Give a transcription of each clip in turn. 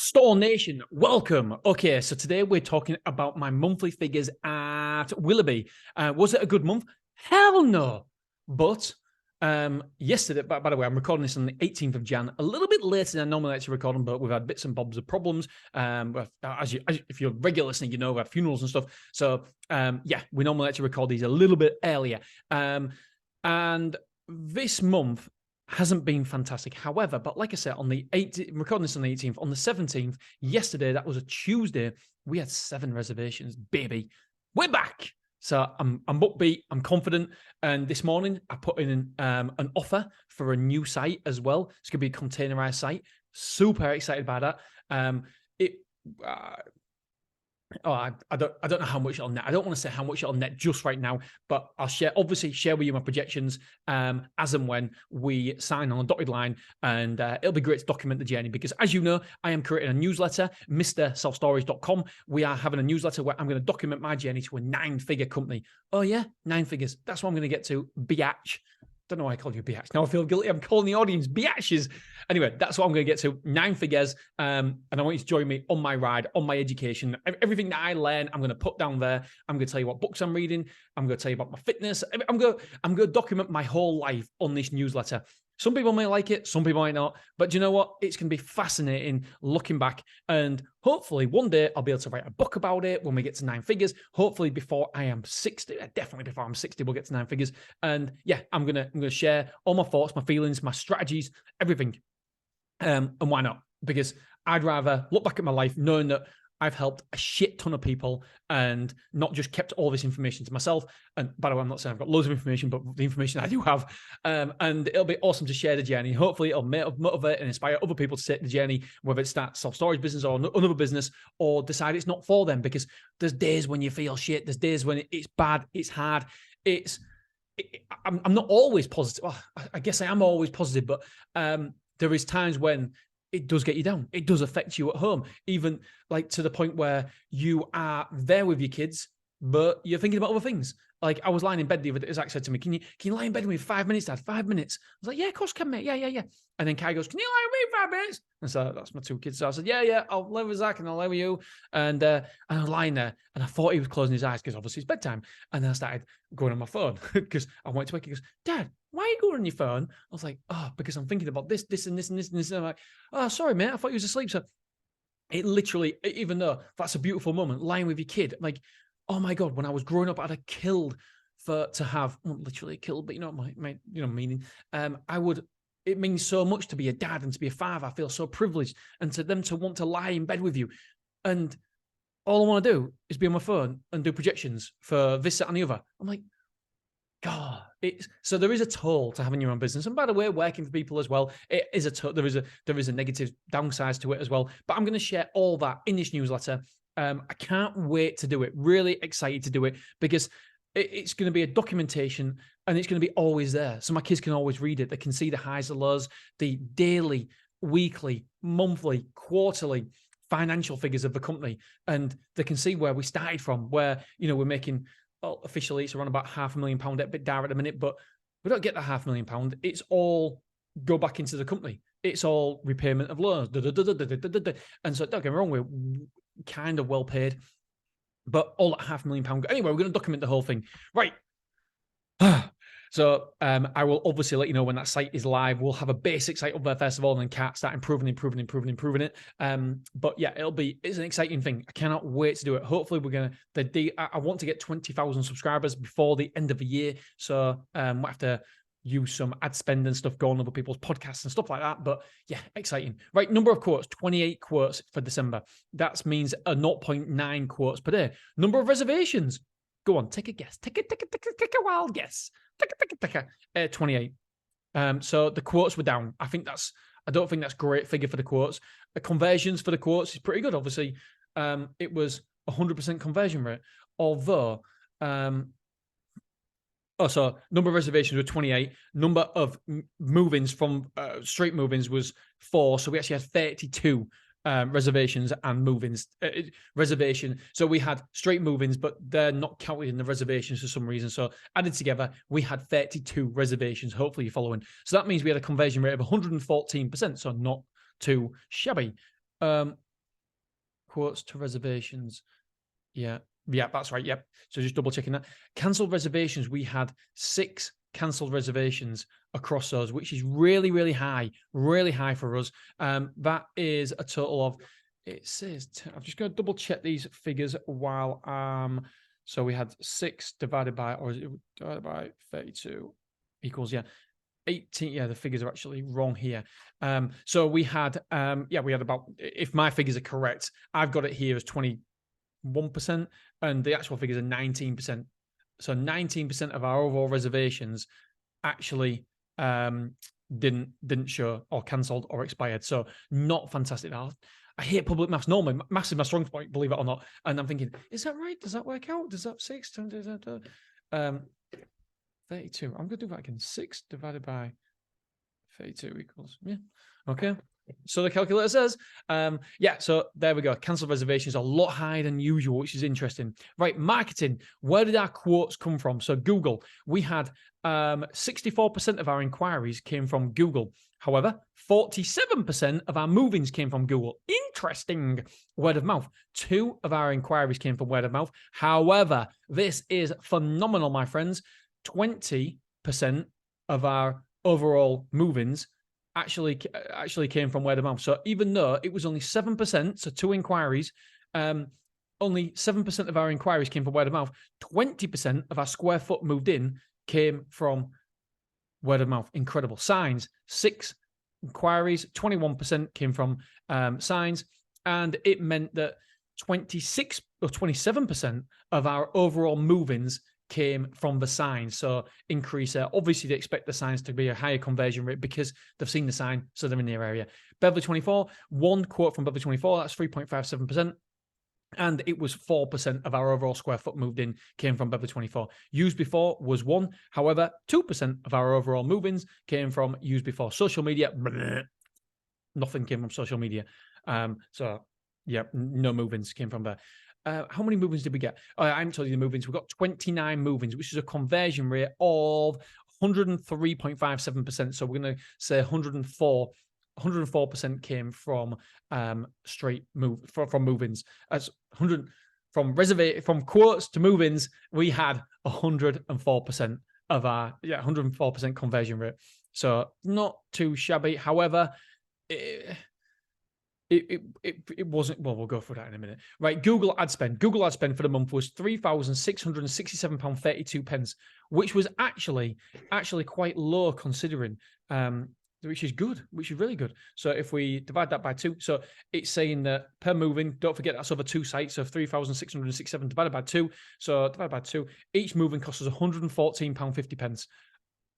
Store Nation, welcome. Okay, so today we're talking about my monthly figures at Willoughby. Was it a good month? Hell no. But yesterday, by the way, I'm recording this on the 18th of Jan, a little bit later than I normally like to record them, but we've had bits and bobs of problems. If you're regular listening, you know we have funerals and stuff. So yeah, we normally like to record these a little bit earlier. And this month hasn't been fantastic. However, but like I said, on the 18th, I'm recording this on the 18th, on the 17th, yesterday, that was a Tuesday, we had 7 reservations. Baby, we're back. So I'm upbeat, I'm confident. And this morning, I put in an offer for a new site as well. It's going to be a containerized site. Super excited by that. I don't know how much it'll net. I don't want to say how much it'll net just right now, but I'll share with you my projections as and when we sign on a dotted line, and it'll be great to document the journey because, as you know, I am creating a newsletter, MrSelfStorage.com. We are having a newsletter where I'm going to document my journey to a 9-figure company. Oh yeah, 9 figures. That's what I'm going to get to. Biatch. Don't know why I called you biatch. Now I feel guilty. I'm calling the audience biatches. Anyway, that's what I'm going to get to. 9 figures. And I want you to join me on my ride, on my education. Everything that I learn, I'm going to put down there. I'm going to tell you what books I'm reading. I'm going to tell you about my fitness. I'm going to document my whole life on this newsletter. Some people may like it, some people might not. But you know what? It's going to be fascinating looking back. And hopefully one day I'll be able to write a book about it when we get to 9 figures. Hopefully before I am 60, definitely before I'm 60, we'll get to 9 figures. And yeah, I'm gonna share all my thoughts, my feelings, my strategies, everything. And why not? Because I'd rather look back at my life knowing that I've helped a shit ton of people and not just kept all this information to myself. And by the way, I'm not saying I've got loads of information, but the information I do have. And it'll be awesome to share the journey. Hopefully it'll motivate and inspire other people to take the journey, whether it's that self-storage business or another business, or decide it's not for them, because there's days when you feel shit. There's days when it's bad, it's hard. I'm not always positive. Well, I guess I am always positive, but there is times when it does get you down. It does affect you at home, even like to the point where you are there with your kids, but you're thinking about other things. Like I was lying in bed the other day, Zach said to me, can you lie in bed with me 5 minutes, Dad? 5 minutes. I was like, yeah, of course I can, mate. Yeah. And then Kai goes, can you lie with me 5 minutes? And so that's my 2 kids. So I said, yeah, I'll lie with Zach and I'll lie with you. And I was lying there and I thought he was closing his eyes because obviously it's bedtime. And then I started going on my phone because I wanted to wake. He goes, Dad, why are you going on your phone? I was like, oh, because I'm thinking about this, and this, and this, and this. And I'm like, oh, sorry, mate. I thought you was asleep. So it literally, even though that's a beautiful moment, lying with your kid, like, oh my God, when I was growing up, I'd have killed to have, well, literally killed, but you know, my meaning. It means so much to be a dad and to be a father. I feel so privileged, and to them to want to lie in bed with you. And all I want to do is be on my phone and do projections for this, that, and the other. I'm like, God, so there is a toll to having your own business. And by the way, working for people as well, it is there is a negative downside to it as well. But I'm going to share all that in this newsletter. I can't wait to do it. Really excited to do it because it's going to be a documentation and it's going to be always there. So my kids can always read it. They can see the highs and lows, the daily, weekly, monthly, quarterly financial figures of the company. And they can see where we started from, where, we're making, officially it's around about £500,000 EBITDA at the minute, but we don't get that £500,000. It's all go back into the company. It's all repayment of loans. And so don't get me wrong, we're kind of well paid. But all that £500,000. Anyway, we're going to document the whole thing. Right. So I will obviously let you know when that site is live. We'll have a basic site up there first of all, and then start improving it. But yeah, it's an exciting thing. I cannot wait to do it. Hopefully I want to get 20,000 subscribers before the end of the year. So we'll have to use some ad spend and stuff going on other people's podcasts and stuff like that. But yeah, exciting. Right, number of quotes, 28 quotes for December. That means a 0.9 quotes per day. Number of reservations. Go on, take a guess. Take a wild guess. Take a 28. So the quotes were down. I don't think that's a great figure for the quotes. The conversions for the quotes is pretty good. Obviously, it was 100% conversion rate. Although, so number of reservations were 28. Number of move-ins from straight move-ins was 4. So we actually had 32 reservations and move-ins. Reservation. So we had straight move-ins, but they're not counted in the reservations for some reason. So added together, we had 32 reservations. Hopefully you're following. So that means we had a conversion rate of 114%. So not too shabby. quotes to reservations. Yeah, that's right. Yep. So just double checking that. Cancelled reservations. We had 6 cancelled reservations across those, which is really, really high for us. That is a total of, it says, I'm just going to double check these figures while so we had 6 divided by 32 equals, 18. Yeah, the figures are actually wrong here. So we had, we had about, if my figures are correct, I've got it here as 21%, and the actual figures are 19%. So 19% of our overall reservations actually didn't show, or cancelled, or expired. So not fantastic. I hate public maths. Normally, maths is my strong point, believe it or not. And I'm thinking, is that right? Does that work out? Does that 6? 32. I'm going to do that again. 6 divided by 32 equals, okay. So the calculator says, so there we go. Cancelled reservations are a lot higher than usual, which is interesting. Right, marketing. Where did our quotes come from? So Google, we had 64% of our inquiries came from Google. However, 47% of our move-ins came from Google. Interesting. Word of mouth. 2 of our inquiries came from word of mouth. However, this is phenomenal, my friends. 20% of our overall move-ins actually came from word of mouth. So even though it was only 7%, so 2 inquiries, only 7% of our inquiries came from word of mouth. 20% of our square foot moved in came from word of mouth. Incredible. Signs, 6 inquiries, 21% came from signs, and it meant that 26 or 27% of our overall move-ins came from the signs. So increase, obviously they expect the signs to be a higher conversion rate because they've seen the sign, so they're in their area. Beverly 24, 1 quote from Beverly 24, that's 3.57%. And it was 4% of our overall square foot moved in came from Beverly 24. Used before was 1. However, 2% of our overall move-ins came from used before. Social media, nothing came from social media. No move-ins came from there. How many move-ins did we get? I haven't told you the move-ins. We got 29 move-ins, which is a conversion rate of 103.57%. So we're going to say 104% came from straight from move-ins. As 100 from quotes to move-ins, we had 104% of our 104% conversion rate. So not too shabby. However, it wasn't, well, we'll go through that in a minute. Right, Google ad spend. Google ad spend for the month was £3,667.32, which was actually quite low considering, which is good, which is really good. So if we divide that by 2, so it's saying that per moving, don't forget that's over 2 sites, so 3,667 divided by 2. So divided by 2, each moving costs us £114.50.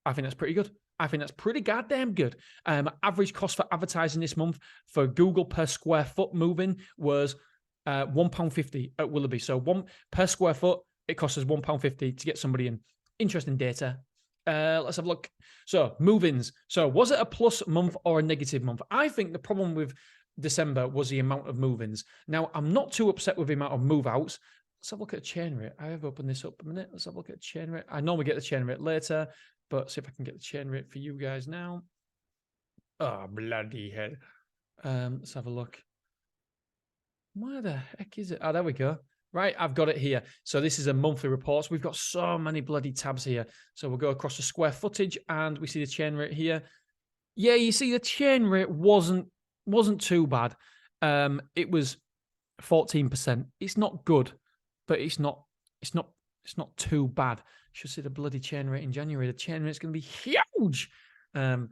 I think that's pretty good. I think that's pretty goddamn good. Average cost for advertising this month for Google per square foot moving was £1.50 at Willoughby. So 1 per square foot, it costs us £1.50 to get somebody in. Interesting data. Let's have a look. So move-ins. So was it a plus month or a negative month? I think the problem with December was the amount of move-ins. Now, I'm not too upset with the amount of move-outs. Let's have a look at a chain rate. I have opened this up a minute. Let's have a look at a chain rate. I normally get the chain rate later, but see if I can get the chain rate for you guys now. Oh, bloody hell. Let's have a look. Where the heck is it? Oh, there we go. Right, I've got it here. So this is a monthly report. So we've got so many bloody tabs here. So we'll go across the square footage and we see the chain rate here. Yeah, you see the chain rate wasn't too bad. It was 14%. It's not good, but it's not too bad. Should see the bloody chain rate in January. The chain rate's going to be huge. I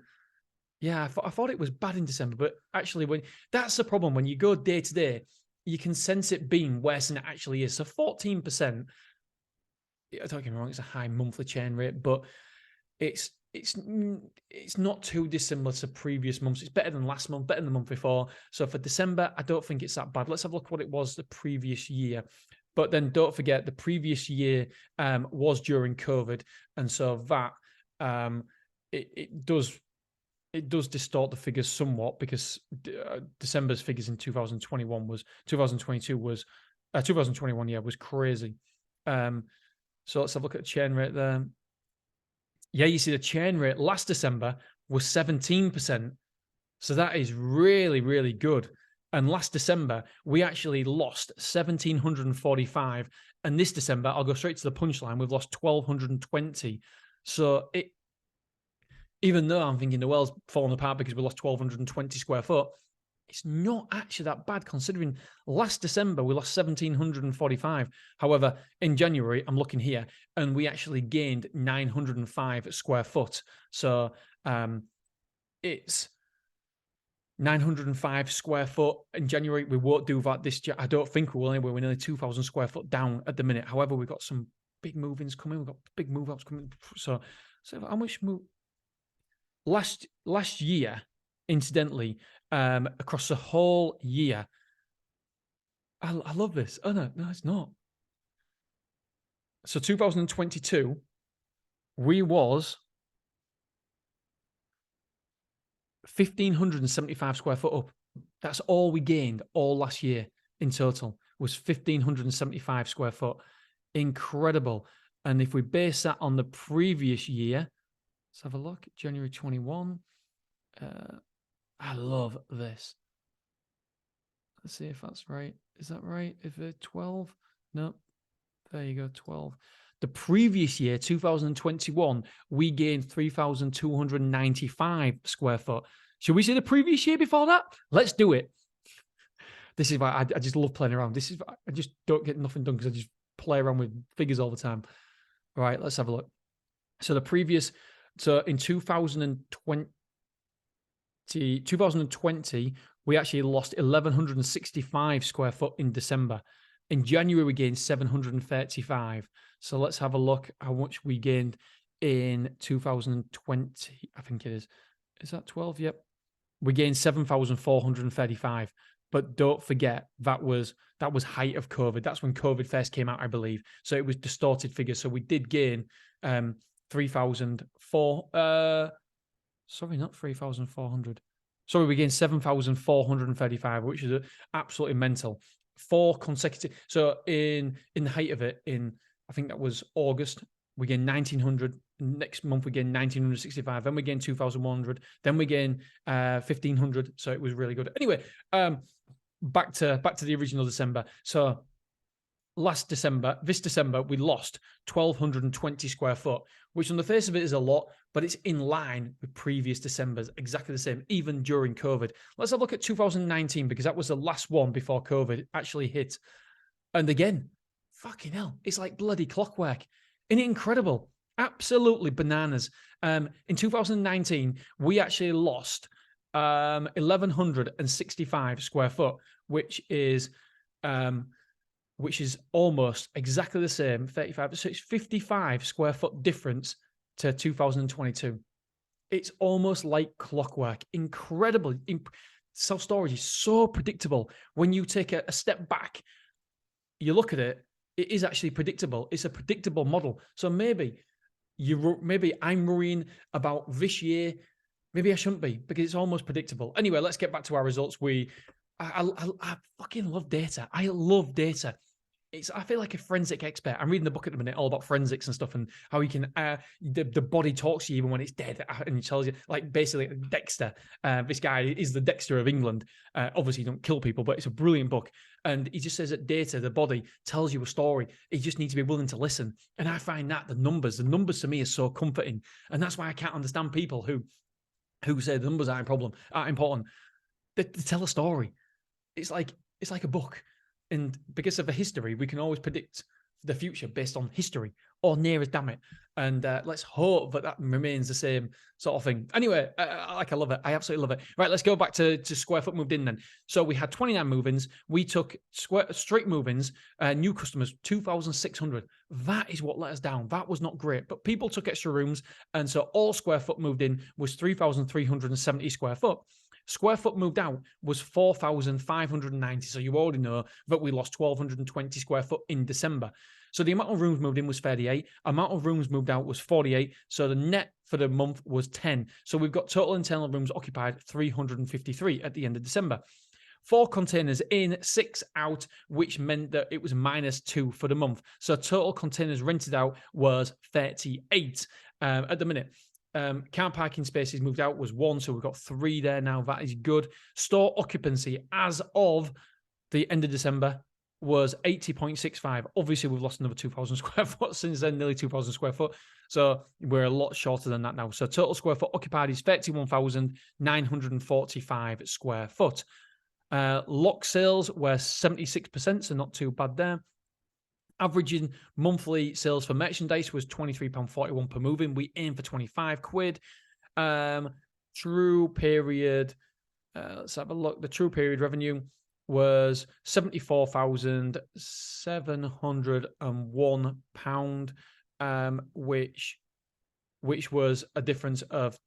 thought it was bad in December, but actually, that's the problem. When you go day to day, you can sense it being worse than it actually is. So 14%. Don't get me wrong; it's a high monthly chain rate, but it's not too dissimilar to previous months. It's better than last month, better than the month before. So for December, I don't think it's that bad. Let's have a look at what it was the previous year. But then don't forget, the previous year was during COVID, and so that it does distort the figures somewhat because December's figures in 2021 was crazy. So let's have a look at the chain rate there. Yeah, you see the chain rate last December was 17%. So that is really, really good. And last December, we actually lost 1,745. And this December, I'll go straight to the punchline, we've lost 1,220. So even though I'm thinking the world's falling apart because we lost 1,220 square foot, it's not actually that bad considering last December we lost 1,745. However, in January, I'm looking here, and we actually gained 905 square foot. So it's 905 square foot in January. We won't do that this year. I don't think we will anyway. We're nearly 2,000 square foot down at the minute. However, we've got some big move-ins coming. We've got big move-outs coming. So how much move? Last year, incidentally, across the whole year, I love this. Oh no, it's not. So 2022, we was 1,575 square foot up. That's all we gained all last year in total was 1,575 square foot. Incredible. And if we base that on the previous year, let's have a look. January 21. I love this. Let's see if that's right. Is that right? If it's 12? No. There you go, 12. The previous year, 2021, we gained 3,295 square foot. Should we say the previous year before that? Let's do it. This is why I just love playing around. This is I just don't get nothing done because I just play around with figures all the time. All right, let's have a look. So in 2020, we actually lost 1,165 square foot in December. In January, we gained 735. So let's have a look how much we gained in 2020. I think it is. Is that 12? Yep. We gained 7,435. But don't forget, that was height of COVID. That's when COVID first came out, I believe. So it was distorted figures. So we did gain 3,400. Sorry, not 3,400. Sorry, we gained 7,435, which is absolutely mental. 4 consecutive. So in the height of it, I think that was August, we gained 1,900. Next month we gained 1,965. Then we gained 2,100. Then we gained 1,500. So it was really good. Anyway, back to the original December. So this December, we lost 1,220 square foot, which on the face of it is a lot, but it's in line with previous Decembers, exactly the same, even during COVID. Let's have a look at 2019, because that was the last one before COVID actually hit. And again, fucking hell, it's like bloody clockwork. Isn't it incredible? Absolutely bananas. In 2019, we actually lost 1,165 square foot, which is almost exactly the same, 35. So it's 55 square foot difference to 2022. It's almost like clockwork. Incredible. Self-storage is so predictable. When you take a step back, you look at it, it is actually predictable. It's a predictable model. So maybe I'm worrying about this year. Maybe I shouldn't be, because it's almost predictable. Anyway, let's get back to our results. I fucking love data. I love data. I feel like a forensic expert. I'm reading the book at the minute all about forensics and stuff, and how you can the body talks to you even when it's dead, and it tells you, like, basically Dexter. This guy is the Dexter of England. Obviously, you don't kill people, but it's a brilliant book. And he just says that data, the body, tells you a story. You just need to be willing to listen. And I find that the numbers to me are so comforting, and that's why I can't understand people who say the numbers aren't important. They tell a story. It's like a book. And because of the history, we can always predict the future based on history, or near as damn it. And let's hope that remains the same sort of thing. Anyway, I love it. I absolutely love it. Right, let's go back to square foot moved in then. So we had 29 move-ins. We took straight move-ins, new customers, 2,600. That is what let us down. That was not great. But people took extra rooms. And so all square foot moved in was 3,370 square foot. Square foot moved out was 4,590. So you already know that we lost 1,220 square foot in December. So the amount of rooms moved in was 38. Amount of rooms moved out was 48. So the net for the month was 10. So we've got total internal rooms occupied 353 at the end of December. 4 containers in, 6 out, which meant that it was -2 for the month. So total containers rented out was 38 at the minute. Car parking spaces moved out was 1, so we've got 3 there now. That is good. Store occupancy as of the end of December was 80.65. Obviously, we've lost another 2,000 square foot since then, nearly 2,000 square foot. So we're a lot shorter than that now. So total square foot occupied is 31,945 square foot. Lock sales were 76%, so not too bad there. Averaging monthly sales for merchandise was £23.41 per moving. We aim for 25 quid. True period. Let's have a look. The true period revenue was £74,701, which was a difference of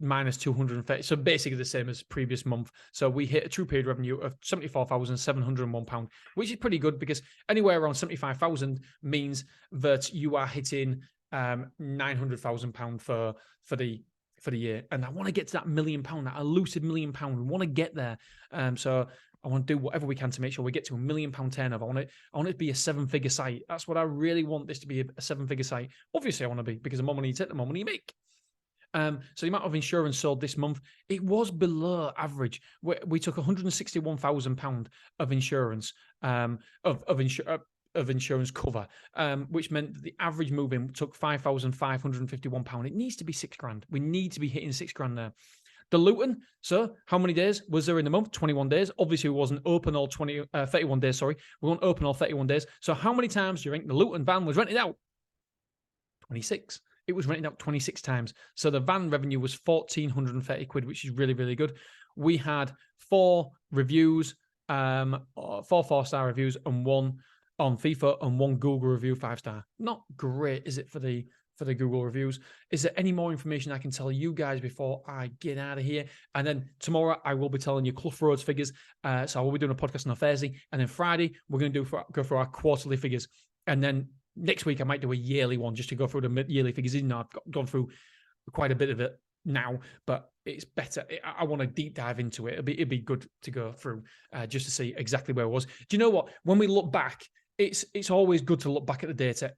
minus 230. So basically the same as previous month. So we hit a true period revenue of £74,701, which is pretty good because anywhere around 75,000 means that you are hitting £900,000 for the year. And I want to get to that £1 million, that elusive £1 million. We want to get there. So I want to do whatever we can to make sure we get to £1 million turnover. I want it to be a 7-figure site. That's what I really want this to be, a 7-figure site. Obviously, I want to be, because the more money you take, the more money you make. So the amount of insurance sold this month, it was below average. We took £161,000 of insurance, of insurance cover, which meant that the average move-in took £5,551. It needs to be £6,000. We need to be hitting £6,000 there. The Luton, so how many days was there in the month? 21 days. Obviously, we wasn't open all 31 days, sorry. We weren't open all 31 days. So how many times do you think the Luton van was rented out? 26. It was rented out 26 times. So the van revenue was 1,430 quid, which is really, really good. We had 4 reviews, 4 4-star reviews, and 1 on FIFA and 1 Google review 5-star. Not great, is it, for the Google reviews? Is there any more information I can tell you guys before I get out of here? And then tomorrow I will be telling you Clough Road's figures. So I will be doing a podcast on a Thursday, and then Friday we're going to go for our quarterly figures, and then next week I might do a yearly one just to go through the yearly figures. Even though I've gone through quite a bit of it now, but it's better. I want to deep dive into it. It'd be good to go through just to see exactly where it was. Do you know what? When we look back, it's always good to look back at the data.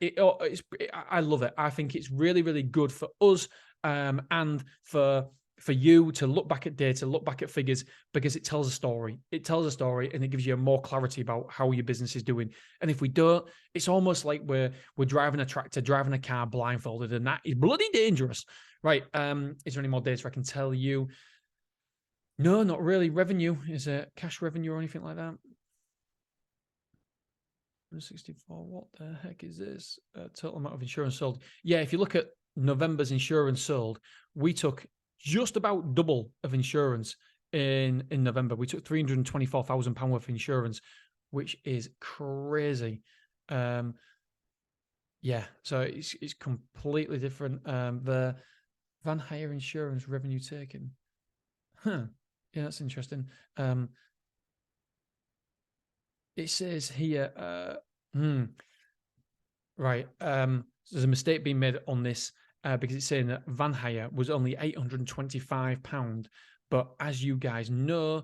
I love it. I think it's really, really good for us and for you to look back at data, look back at figures, because it tells a story. It tells a story, and it gives you more clarity about how your business is doing. And if we don't, it's almost like we're driving a tractor, driving a car blindfolded, and that is bloody dangerous. Right. Is there any more data I can tell you? No, not really. Revenue, is it cash revenue or anything like that? 164. What the heck is this? Total amount of insurance sold. Yeah, if you look at November's insurance sold, we took just about double of insurance in November. We took £324,000 worth of insurance, which is crazy. Yeah, so it's completely different. The van hire insurance revenue taken. Yeah, that's interesting. It says here, right. There's a mistake being made on this because it's saying that van hire was only £825, but as you guys know,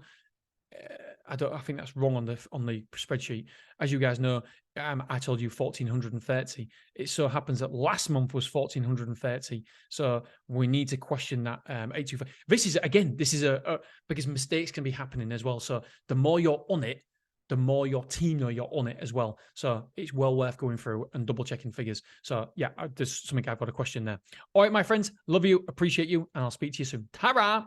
I think that's wrong on the spreadsheet. As you guys know, I told you 1,430. It so happens that last month was 1,430. So we need to question that 825. This is because mistakes can be happening as well. So the more you're on it, the more your team know you're on it as well. So it's well worth going through and double checking figures. So yeah, there's something I've got a question there. All right, my friends, love you, appreciate you, and I'll speak to you soon. Ta-ra!